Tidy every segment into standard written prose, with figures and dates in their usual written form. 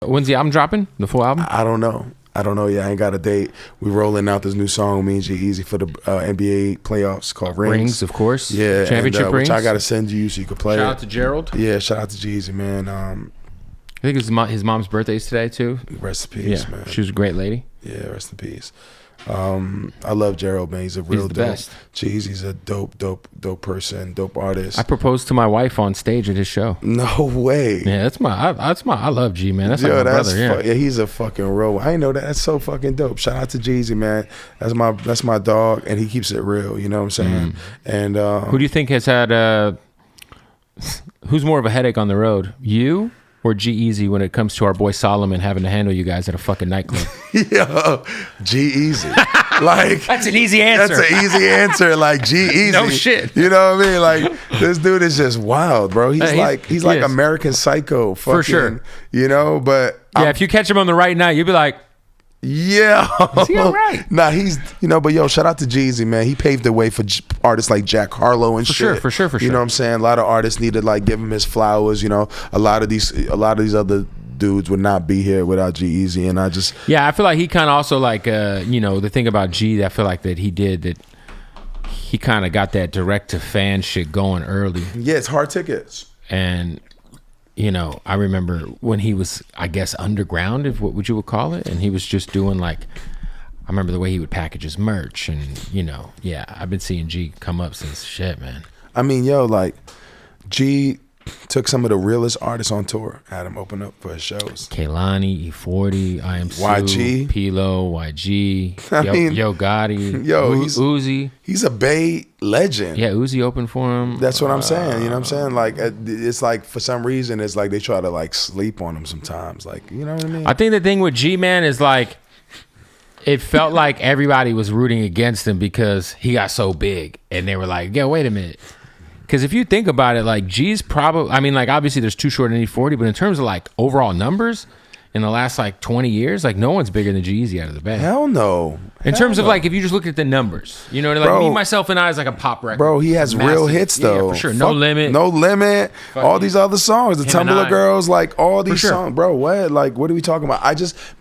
when's the album dropping? The full album? I don't know. Yeah, I ain't got a date. We rolling out this new song, me and G-Eazy, for the NBA playoffs called Rings. Rings, of course. Yeah, Championship Rings. Which I got to send you so you can play Shout it. out to Gerald. Yeah, shout out to G-Eazy, man. I think his mom's birthday's today too. Rest in peace, man. She was a great lady. Yeah, rest in peace. I love Gerald, man. He's a real the dope. best. G-Eazy's a dope person, dope artist. I proposed to my wife on stage at his show. No way. Yeah, I love G, man. That's like my brother. Yeah, he's a fucking real. I didn't know that. That's so fucking dope. Shout out to G-Eazy, man. That's my dog, and he keeps it real. You know what I'm saying? And who do you think has had? Who's more of a headache on the road, you or G-Eazy, when it comes to our boy Solomon having to handle you guys at a fucking nightclub? Yo, G-Eazy. Like, that's an easy answer. That's an easy answer. Like, G-Eazy. No shit. You know what I mean? Like, this dude is just wild, bro. He's like American Psycho. Fucking, for sure. You know, but if you catch him on the right night, you'd be like, yeah. Is he all right? Nah, he's, but yo, shout out to G-Eazy, man. He paved the way for artists like Jack Harlow and shit. For sure. You know what I'm saying? A lot of artists need to like give him his flowers. A lot of these other dudes would not be here without G-Eazy, and I feel like he kind of also like the thing about G that I feel like that he kind of got that direct to fan shit going early. Yeah, it's hard tickets. And I remember when he was, I guess, underground, if what would you would call it, and he was just doing like, I remember the way he would package his merch, and I've been seeing G come up since shit, man. I mean, like G took some of the realest artists on tour, had them open up for his shows. Kehlani, E40, I Am Sue, YG, Pilo, YG, Yo Gotti, he's Uzi. He's a Bay legend. Yeah, Uzi opened for him. That's what I'm saying. You know what I'm saying? Like, it's like for some reason, it's like they try to like sleep on him sometimes. Like, you know what I mean? I think the thing with G, man, is like, it felt like everybody was rooting against him because he got so big, and they were like, "Yo, wait a minute." Because if you think about it, like G's probably, I mean, like obviously there's Too Short and E40, but in terms of like overall numbers in the last like 20 years, like no one's bigger than G-Eazy out of the bag. Hell no. In terms of like, if you just look at the numbers, like bro, Me, Myself, and I is like a pop record. Bro, he has real hits though. Yeah, for sure. No Limit. No Limit. All these other songs. The Tumblr Girls, like all these songs. Bro, what? Like, what are we talking about?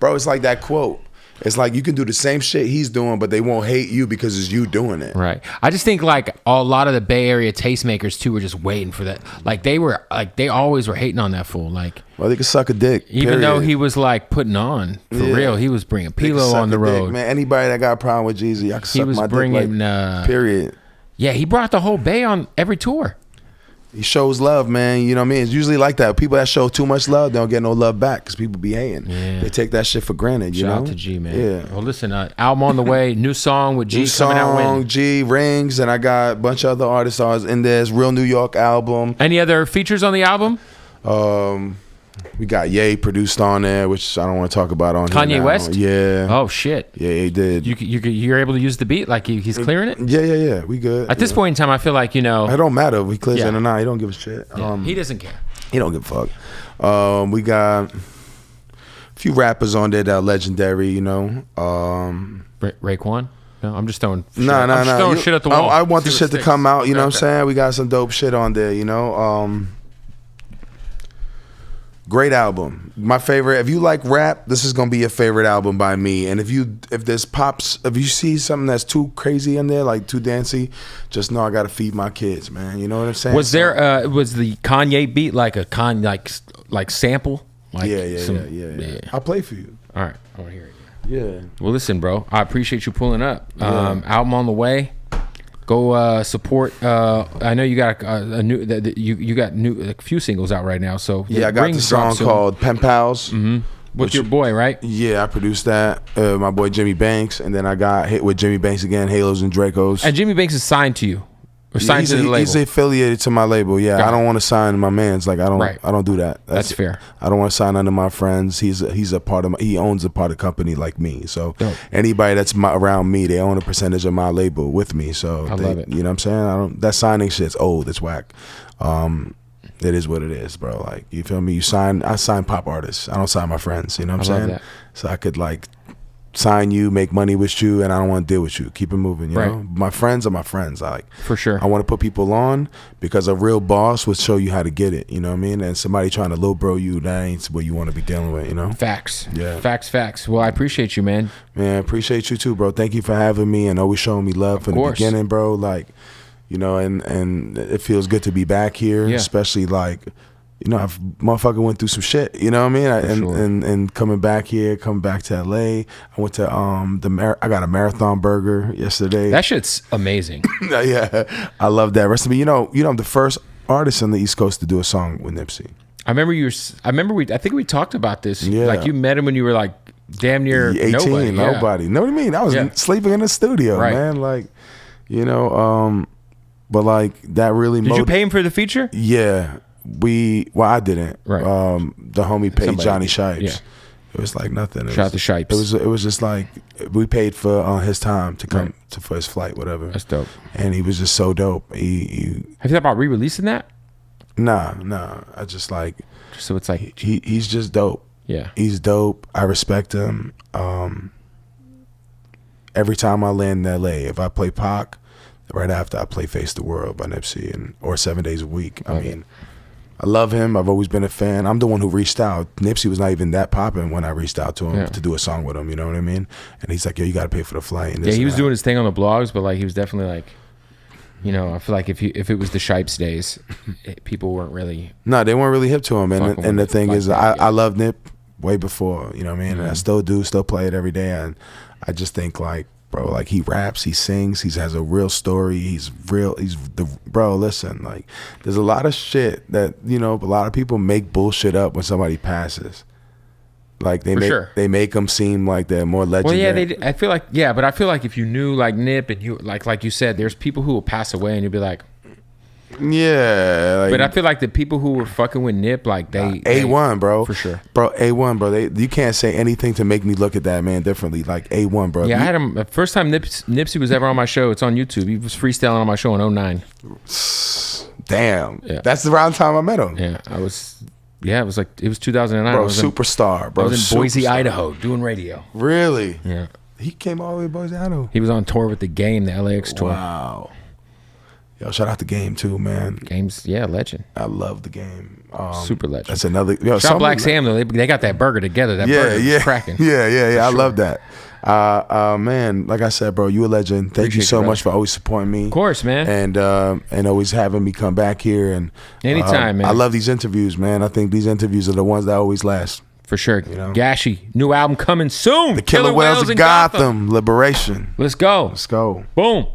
Bro, it's like that quote. It's like you can do the same shit he's doing, but they won't hate you because it's you doing it. Right. I just think like a lot of the Bay Area tastemakers too were just waiting for that. Like they always were hating on that fool. Like, well, they could suck a dick. Even though he was like putting on for real, he was bringing Pilo on the road. Dick, man, anybody that got a problem with G-Eazy, I could suck my dick. Like, period. Yeah, he brought the whole Bay on every tour. He shows love, man. You know what I mean? It's usually like that. People that show too much love, they don't get no love back because people be hating. Yeah. They take that shit for granted, you know? Shout out to G, man. Yeah. Well, listen, album on the way, new song with G coming out when? G, Rings, and I got a bunch of other artists in there. It's Real New York album. Any other features on the album? We got Ye produced on there, which I don't want to talk about on Kanye West? Yeah. Oh, shit. Yeah, he did. You're able to use the beat? Like he's clearing it? Yeah. We good. At this point in time, I feel like, It don't matter if he clears it or not. He don't give a shit. Yeah, he doesn't care. He don't give a fuck. We got a few rappers on there that are legendary, Raekwon? No, I'm just throwing shit. No. Throwing shit at the wall. I want the shit to come out, you know what I'm saying? We got some dope shit on there, Great album. My favorite. If you like rap, this is gonna be your favorite album by me. And if you see something that's too crazy in there, like too dancey, just know I gotta feed my kids, man. You know what I'm saying? Was there was the Kanye beat like a like sample? Like yeah. I'll play for you. All right, I want to hear it. Yeah. Well, listen, bro. I appreciate you pulling up. Album on the way. Go support. I know you got a new. You got a few singles out right now. So I got the song called Pen Pals. Mm-hmm. With your boy, right? Yeah, I produced that. My boy Jimmy Banks, and then I got hit with Jimmy Banks again, Halos and Dracos. And Jimmy Banks is signed to you. Or signed to the label. He's affiliated to my label. Yeah, I don't want to sign my man's. Like I don't do that. That's fair. I don't want to sign under my friends. He's a part of. He owns a part of the company like me. So anybody that's around me, they own a percentage of my label with me. So I love it. You know what I'm saying? That signing shit's old. It's whack. It is what it is, bro. Like, you feel me? I sign pop artists. I don't sign my friends. You know what I'm saying? That. So I could like sign you, make money with you, and I don't want to deal with you. Keep it moving, you Right. know? My friends are my friends. For sure. I want to put people on because a real boss would show you how to get it, you know what I mean? And somebody trying to low bro you, that ain't what you want to be dealing with, you know? Facts. Yeah. Facts. Well, I appreciate you, man. Man, appreciate you too, bro. Thank you for having me and always showing me love from the course. beginning, bro. Like, you know, and it feels good to be back here, Yeah. especially like, you know, I've motherfucker went through some shit, you know what I mean? And coming back here, coming back to LA. I went to I got a marathon burger yesterday. That shit's amazing. Yeah, I love that recipe. You know, I'm the first artist on the East Coast to do a song with Nipsey. I think we talked about this. Yeah. Like you met him when you were like damn near 18, nobody. nobody. Know what I mean? I was Yeah. sleeping in the studio, Right. man. Like, you know, but like that really. Did you pay him for the feature? Yeah, I didn't. Right. The homie paid Somebody Johnny did. Shipes. Yeah. It was like nothing. Shout out to Shipes. It was just like we paid for his time to come for his flight, whatever. That's dope. And he was just so dope. He Have you thought about re-releasing that? nah. I just like So it's like, he's just dope. yeah. He's dope. I respect him. Every time I land in LA, if I play Pac, right after I play Face the World by Nipsey or 7 Days a Week. I mean, I love him. I've always been a fan. I'm the one who reached out. Nipsey was not even that popping when I reached out to him to do a song with him. You know what I mean? And he's like, yo, you got to pay for the flight. And Yeah, he was doing his thing on the blogs, but like he was definitely like, you know, I feel like if it was the Shipes days, people weren't really. No, they weren't really hip to him. Fucking And the with thing like is, that, I love Nip way before. You know what I mean? And I still do, still play it every day. And I just think like, bro, like he raps, he sings, he has a real story. Bro, listen, like there's a lot of shit that, you know, a lot of people make bullshit up when somebody passes. Like they make them seem like they're more legendary. Well, yeah, I feel like if you knew like Nip and you like you said, there's people who will pass away and you'd be like, yeah. Like, but I feel like the people who were fucking with Nip, like they A1, bro, for sure, bro, A1, bro. You can't say anything to make me look at that man differently. Like A1, bro. Yeah, I had him the first time Nipsey was ever on my show. It's on YouTube. He was freestyling on my show in 09. Damn, Yeah. that's around the time I met him. Yeah, it was 2009. Bro, superstar, bro. I was in Boise, Superstar. Idaho, doing radio. Really? Yeah, He came all the way to Boise, Idaho. he was on tour with the Game, the LAX tour. Wow. Yo, shout out the Game too, man. Game's legend, I love the Game. super legend. That's another. Shout Black Sam though. They got that burger together. That burger was cracking. Yeah. I love that. Man, like I said, bro, you a legend. Thank you so much for always supporting me. Of course, man. And always having me come back here. And Anytime, man. I love these interviews, man. I think these interviews are the ones that always last. For sure. You know? Gashi, new album coming soon. The Killer Whales of Gotham, Liberation. Let's go. Let's go. Boom.